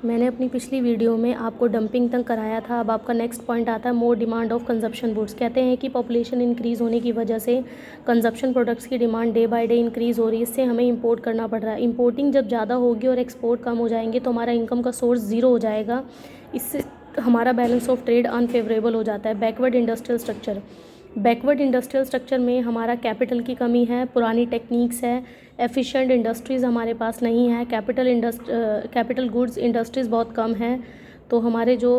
मैंने अपनी पिछली वीडियो में आपको डंपिंग तक कराया था। अब आपका नेक्स्ट पॉइंट आता है more demand of consumption goods. कहते हैं कि पॉपुलेशन इंक्रीज़ होने की वजह से कंजप्शन प्रोडक्ट्स की demand day by day increase हो रही है। इससे हमें इंपोर्ट करना पड़ रहा है। इंपोर्टिंग जब ज़्यादा होगी और एक्सपोर्ट कम हो जाएंगे तो हमारा इनकम का सोर्स ज़ीरो हो जाएगा। इससे हमारा बैलेंस ऑफ ट्रेड अनफेवरेबल हो जाता है। बैकवर्ड इंडस्ट्रियल स्ट्रक्चर में हमारा कैपिटल की कमी है, पुरानी टेक्निक्स है, एफिशिएंट इंडस्ट्रीज़ हमारे पास नहीं है, कैपिटल गुड्स इंडस्ट्रीज़ बहुत कम है। तो हमारे जो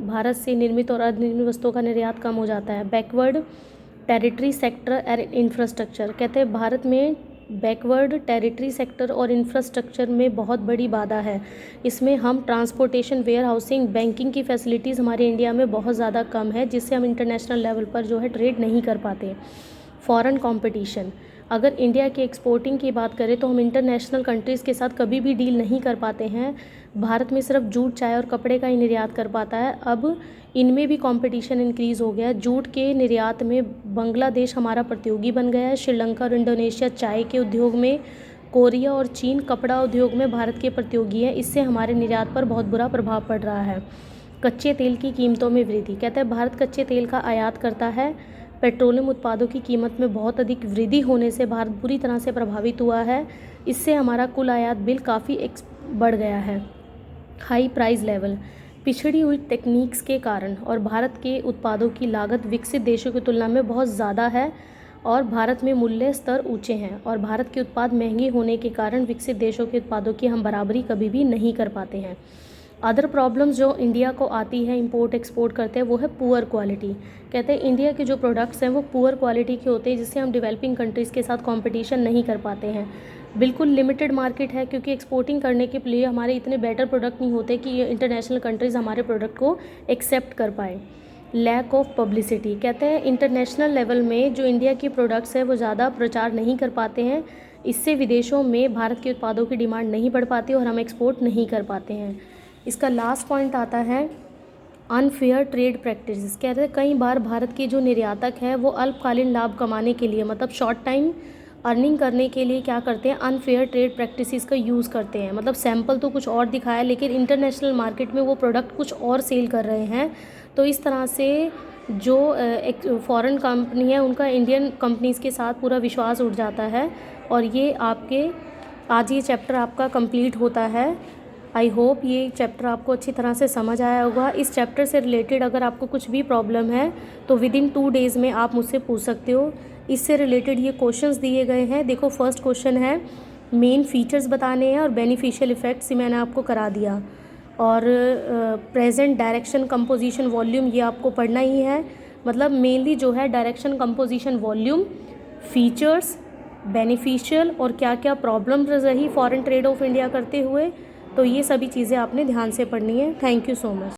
भारत से निर्मित और अर्धनिर्मित वस्तुओं का निर्यात कम हो जाता है। Backward territory sector and infrastructure. कहते हैं भारत में बैकवर्ड टेरिटरी सेक्टर और इंफ्रास्ट्रक्चर में बहुत बड़ी बाधा है। इसमें हम ट्रांसपोर्टेशन, वेयर हाउसिंग, बैंकिंग की फैसिलिटीज़ हमारे इंडिया में बहुत ज़्यादा कम है, जिससे हम इंटरनेशनल लेवल पर जो है ट्रेड नहीं कर पाते। Foreign competition. अगर इंडिया की एक्सपोर्टिंग की बात करें तो हम इंटरनेशनल कंट्रीज़ के साथ कभी भी डील नहीं कर पाते हैं। भारत में सिर्फ जूट, चाय और कपड़े का ही निर्यात कर पाता है। अब इनमें भी कंपटीशन इंक्रीज़ हो गया है। जूट के निर्यात में बांग्लादेश हमारा प्रतियोगी बन गया है, श्रीलंका और इंडोनेशिया चाय के उद्योग में, कोरिया और चीन कपड़ा उद्योग में भारत के प्रतियोगी हैं। इससे हमारे निर्यात पर बहुत बुरा प्रभाव पड़ रहा है। कच्चे तेल की कीमतों में वृद्धि। कहते हैं भारत कच्चे तेल का आयात करता है। पेट्रोलियम उत्पादों की कीमत में बहुत अधिक वृद्धि होने से भारत बुरी तरह से प्रभावित हुआ है। इससे हमारा कुल आयात बिल काफ़ी बढ़ गया है। High price level. पिछड़ी हुई टेक्निक्स के कारण और भारत के उत्पादों की लागत विकसित देशों की तुलना में बहुत ज़्यादा है और भारत में मूल्य स्तर ऊंचे हैं और भारत के उत्पाद महंगे होने के कारण विकसित देशों के उत्पादों की हम बराबरी कभी भी नहीं कर पाते हैं। अदर प्रॉब्लम्स जो इंडिया को आती है इंपोर्ट एक्सपोर्ट करते हैं वो है पुअर क्वालिटी। कहते हैं इंडिया के जो प्रोडक्ट्स हैं वो पुअर क्वालिटी के होते हैं, जिससे हम डेवलपिंग कंट्रीज़ के साथ कंपटीशन नहीं कर पाते हैं। बिल्कुल लिमिटेड मार्केट है, क्योंकि एक्सपोर्टिंग करने के लिए हमारे इतने बेटर प्रोडक्ट नहीं होते कि इंटरनेशनल कंट्रीज़ हमारे प्रोडक्ट को एक्सेप्ट कर पाए। Lack of publicity. कहते हैं इंटरनेशनल लेवल में जो इंडिया की प्रोडक्ट्स है वो ज़्यादा प्रचार नहीं कर पाते हैं। इससे विदेशों में भारत के उत्पादों की डिमांड नहीं बढ़ पाती और हम एक्सपोर्ट नहीं कर पाते हैं। इसका लास्ट पॉइंट आता है अनफेयर ट्रेड प्रैक्टिसेस। कहते हैं कई बार भारत के जो निर्यातक है वो अल्पकालीन लाभ कमाने के लिए, मतलब शॉर्ट टाइम अर्निंग करने के लिए क्या करते हैं, अनफेयर ट्रेड प्रैक्टिसेस का यूज़ करते हैं। मतलब सैंपल तो कुछ और दिखाया लेकिन इंटरनेशनल मार्केट में वो प्रोडक्ट कुछ और सेल कर रहे हैं। तो इस तरह से जो एक फॉरेन कंपनी है उनका इंडियन कंपनीज़ के साथ पूरा विश्वास उठ जाता है। और ये आपके आज ये चैप्टर आपका कंप्लीट होता है। आई होप ये चैप्टर आपको अच्छी तरह से समझ आया होगा। इस चैप्टर से रिलेटेड अगर आपको कुछ भी प्रॉब्लम है तो विदिन 2 डेज़ में आप मुझसे पूछ सकते हो। इससे रिलेटेड ये क्वेश्चंस दिए गए हैं। देखो फर्स्ट क्वेश्चन है मेन फीचर्स बताने हैं और बेनिफिशियल इफ़ेक्ट्स, मैंने आपको करा दिया। और प्रेजेंट डायरेक्शन कंपोजिशन वॉल्यूम ये आपको पढ़ना ही है। मतलब मेनली जो है direction composition volume, features, beneficial और क्या क्या प्रॉब्लम रही फॉरेन ट्रेड ऑफ इंडिया करते हुए, तो ये सभी चीज़ें आपने ध्यान से पढ़नी है। Thank you so much.